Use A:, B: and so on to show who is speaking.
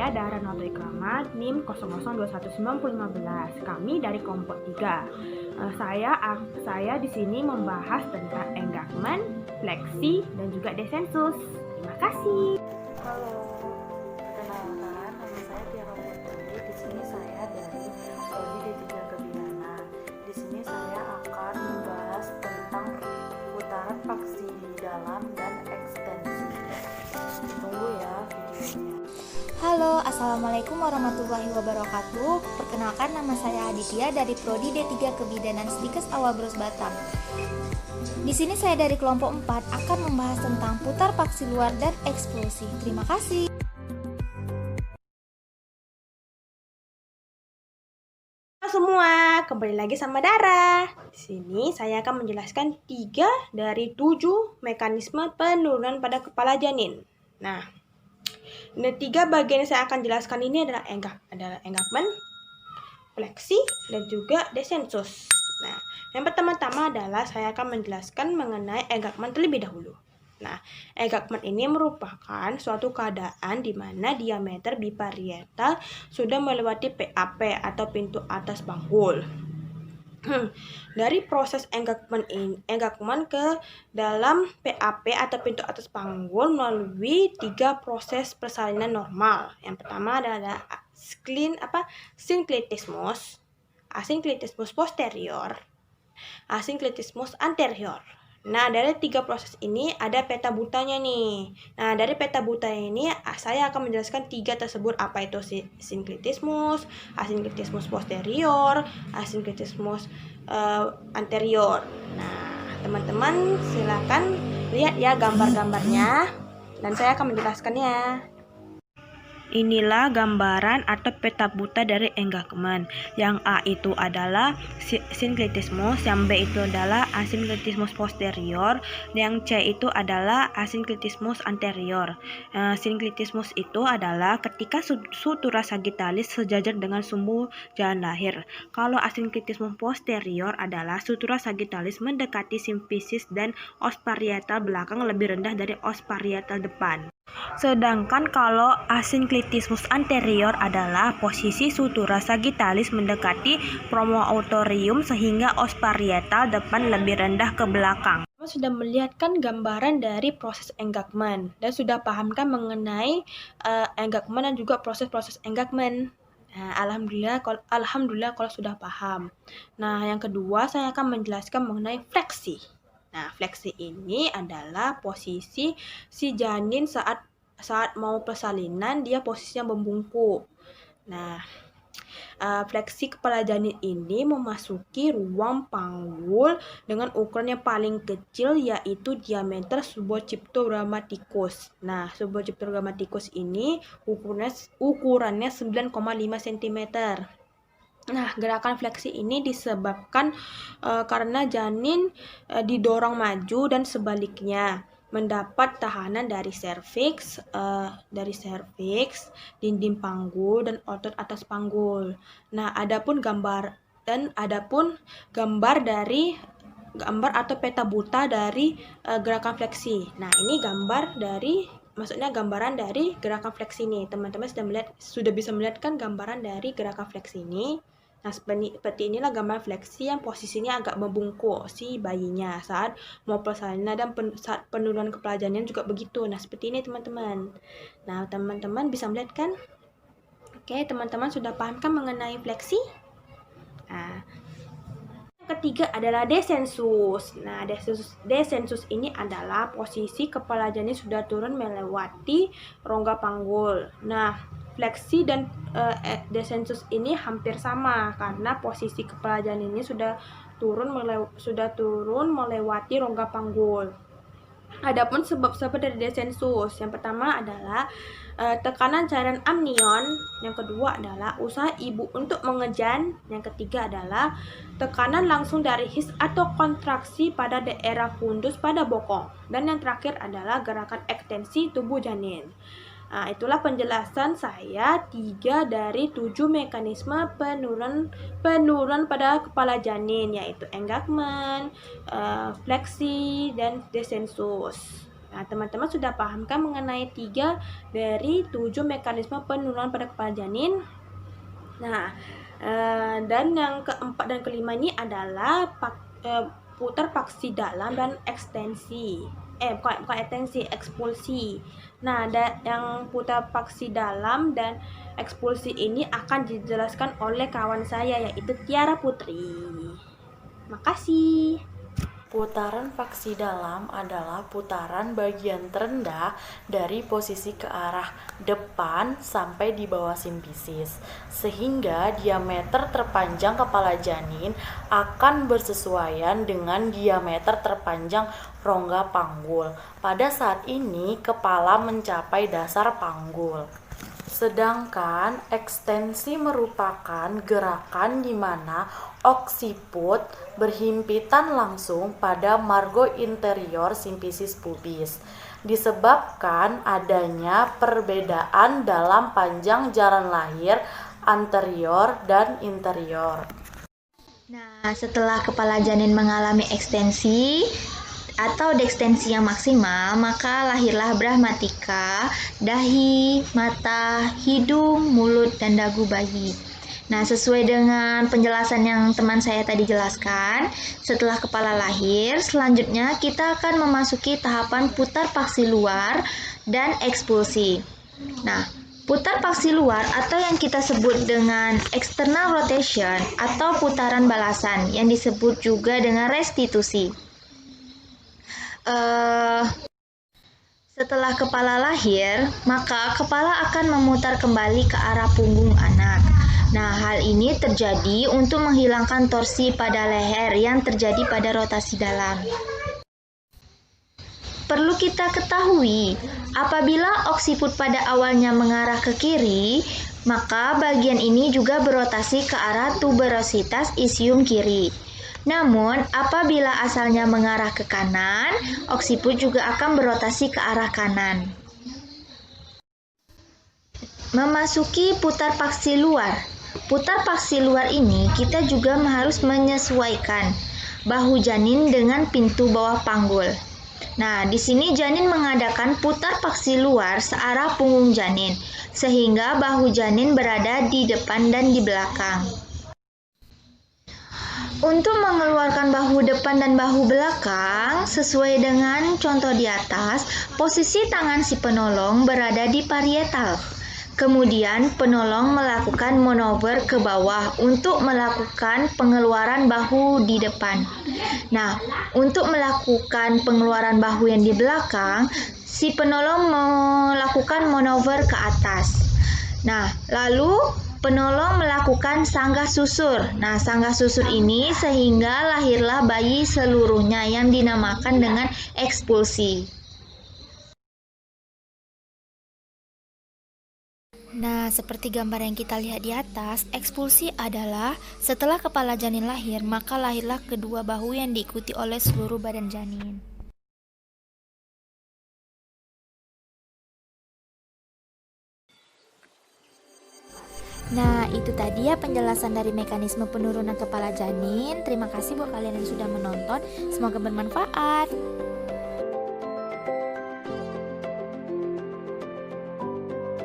A: saya Dara Noto Ikramat, NIM 00219015. Kami dari kelompok 3. Saya di sini membahas tentang engagement, fleksi, dan juga desensus. Terima kasih.
B: Halo, perkenalkan nama saya Tiara Putri. Di sini saya dari Prodi D3 Kebidanan. Di sini saya akan membahas tentang putaran faksi dalam dan ekstensi. Tunggu ya videonya.
C: Halo, Assalamualaikum warahmatullahi wabarakatuh. Perkenalkan, nama saya Aditya dari Prodi D3 Kebidanan Sdikes Awabros Batam. Di sini saya dari kelompok 4 akan membahas tentang putar faksi luar dan eksklusi. Terima kasih.
A: Halo semua, kembali lagi sama Dara. Di sini saya akan menjelaskan 3 dari 7 mekanisme penurunan pada kepala janin. Nah, 3 bagian yang saya akan jelaskan ini adalah engagement, fleksi, dan juga desensus. Nah, yang pertama-tama adalah saya akan menjelaskan mengenai engagement terlebih dahulu. Nah, engagement ini merupakan suatu keadaan di mana diameter biparietal sudah melewati PAP atau pintu atas panggul. Dari proses engagement ke dalam PAP atau pintu atas panggul melalui 3 proses persalinan normal. Yang pertama adalah sinklitismus, asinklitismus posterior, asinklitismus anterior. Nah, dari 3 proses ini ada peta butanya nih. Nah, dari peta buta ini saya akan menjelaskan 3 tersebut, apa itu sinklitismus, asinklitismus posterior, asinklitismus anterior. Nah, teman-teman silakan lihat ya gambar-gambarnya dan saya akan menjelaskannya. Inilah gambaran atau peta buta dari engagement. Yang A itu adalah sinklitismus, yang B itu adalah asinklitismus posterior, yang C itu adalah asinklitismus anterior. Sinklitismus itu adalah ketika sutura sagittalis sejajar dengan sumbu jalan lahir. Kalau asinklitismus posterior adalah sutura sagittalis mendekati simfisis dan os parietal belakang lebih rendah dari os parietal depan. Sedangkan kalau asinklitismus anterior adalah posisi sutura sagittalis mendekati promontorium sehingga os parietal depan lebih rendah ke belakang. Sudah melihatkan gambaran dari proses engagement dan sudah pahamkan mengenai engagement dan juga proses-proses engagement. Nah, alhamdulillah kalau sudah paham. Nah, yang kedua saya akan menjelaskan mengenai fleksi. Nah, fleksi ini adalah posisi si janin saat mau persalinan, dia posisinya membungkuk. Nah, fleksi kepala janin ini memasuki ruang panggul dengan ukuran yang paling kecil, yaitu diameter subochiptogrammaticus. Nah, subochiptogrammaticus ini ukurannya 9,5 cm. Nah, gerakan fleksi ini disebabkan karena janin didorong maju dan sebaliknya mendapat tahanan dari serviks, dinding panggul dan otot atas panggul. Nah, adapun gambar atau peta buta dari gerakan fleksi. Nah, ini gambaran dari gerakan fleksi ini. Teman-teman sudah bisa melihat kan gambaran dari gerakan fleksi ini. Nah, seperti inilah gambar fleksi yang posisinya agak membungkuk si bayinya saat mau persalinan, dan saat penurunan kepala janin juga begitu. Nah, seperti ini teman-teman. Nah, teman-teman bisa melihat kan? Oke, teman-teman sudah paham kan mengenai fleksi? Nah, yang ketiga adalah desensus. Nah, desensus ini adalah posisi kepala janin sudah turun melewati rongga panggul. Nah, fleksi dan desensus ini hampir sama karena posisi kepala janin ini sudah turun melewati rongga panggul. Adapun sebab-sebab dari desensus, yang pertama adalah tekanan cairan amnion, yang kedua adalah usaha ibu untuk mengejan, yang ketiga adalah tekanan langsung dari his atau kontraksi pada daerah fundus pada bokong, dan yang terakhir adalah gerakan ekstensi tubuh janin. Nah, itulah penjelasan saya 3 dari 7 mekanisme penurunan pada kepala janin, yaitu engagement, fleksi, dan desensus. Nah, teman-teman sudah paham kan mengenai 3 dari 7 mekanisme penurunan pada kepala janin? Nah, dan yang keempat dan kelima ini adalah putar paksi dalam dan ekstensi. Bukan ekstensi, ekspulsi. Nah, yang putar paksi dalam dan ekspulsi ini akan dijelaskan oleh kawan saya, yaitu Tiara Putri. Makasih.
B: Putaran paksi dalam adalah putaran bagian terendah dari posisi ke arah depan sampai di bawah simfisis, sehingga diameter terpanjang kepala janin akan bersesuaian dengan diameter terpanjang rongga panggul. Pada saat ini, kepala mencapai dasar panggul. Sedangkan ekstensi merupakan gerakan di mana oksiput berhimpitan langsung pada margo interior simfisis pubis, disebabkan adanya perbedaan dalam panjang jalan lahir anterior dan interior.
C: Nah, setelah kepala janin mengalami ekstensi atau dekstensi yang maksimal, maka lahirlah Brahmatika, dahi, mata, hidung, mulut, dan dagu bayi. Nah, sesuai dengan penjelasan yang teman saya tadi jelaskan, setelah kepala lahir, selanjutnya kita akan memasuki tahapan putar paksi luar dan ekspulsi. Nah, putar paksi luar atau yang kita sebut dengan external rotation atau putaran balasan yang disebut juga dengan restitusi. Setelah kepala lahir, maka kepala akan memutar kembali ke arah punggung anak. Nah, hal ini terjadi untuk menghilangkan torsi pada leher yang terjadi pada rotasi dalam. Perlu kita ketahui, apabila oksiput pada awalnya mengarah ke kiri, maka bagian ini juga berotasi ke arah tuberositas isium kiri. Namun, apabila asalnya mengarah ke kanan, oksiput juga akan berotasi ke arah kanan. Memasuki putar paksi luar. Putar paksi luar ini kita juga harus menyesuaikan bahu janin dengan pintu bawah panggul. Nah, di sini janin mengadakan putar paksi luar searah punggung janin, sehingga bahu janin berada di depan dan di belakang. Untuk mengeluarkan bahu depan dan bahu belakang, sesuai dengan contoh di atas, posisi tangan si penolong berada di parietal. Kemudian penolong melakukan manuver ke bawah untuk melakukan pengeluaran bahu di depan. Nah, untuk melakukan pengeluaran bahu yang di belakang, si penolong melakukan manuver ke atas. Nah, lalu penolong melakukan sanggah susur. Nah, sanggah susur ini sehingga lahirlah bayi seluruhnya yang dinamakan dengan ekspulsi. Nah, seperti gambar yang kita lihat di atas, ekspulsi adalah setelah kepala janin lahir, maka lahirlah kedua bahu yang diikuti oleh seluruh badan janin. Nah, itu tadi ya penjelasan dari mekanisme penurunan kepala janin. Terima kasih buat kalian yang sudah menonton. Semoga bermanfaat.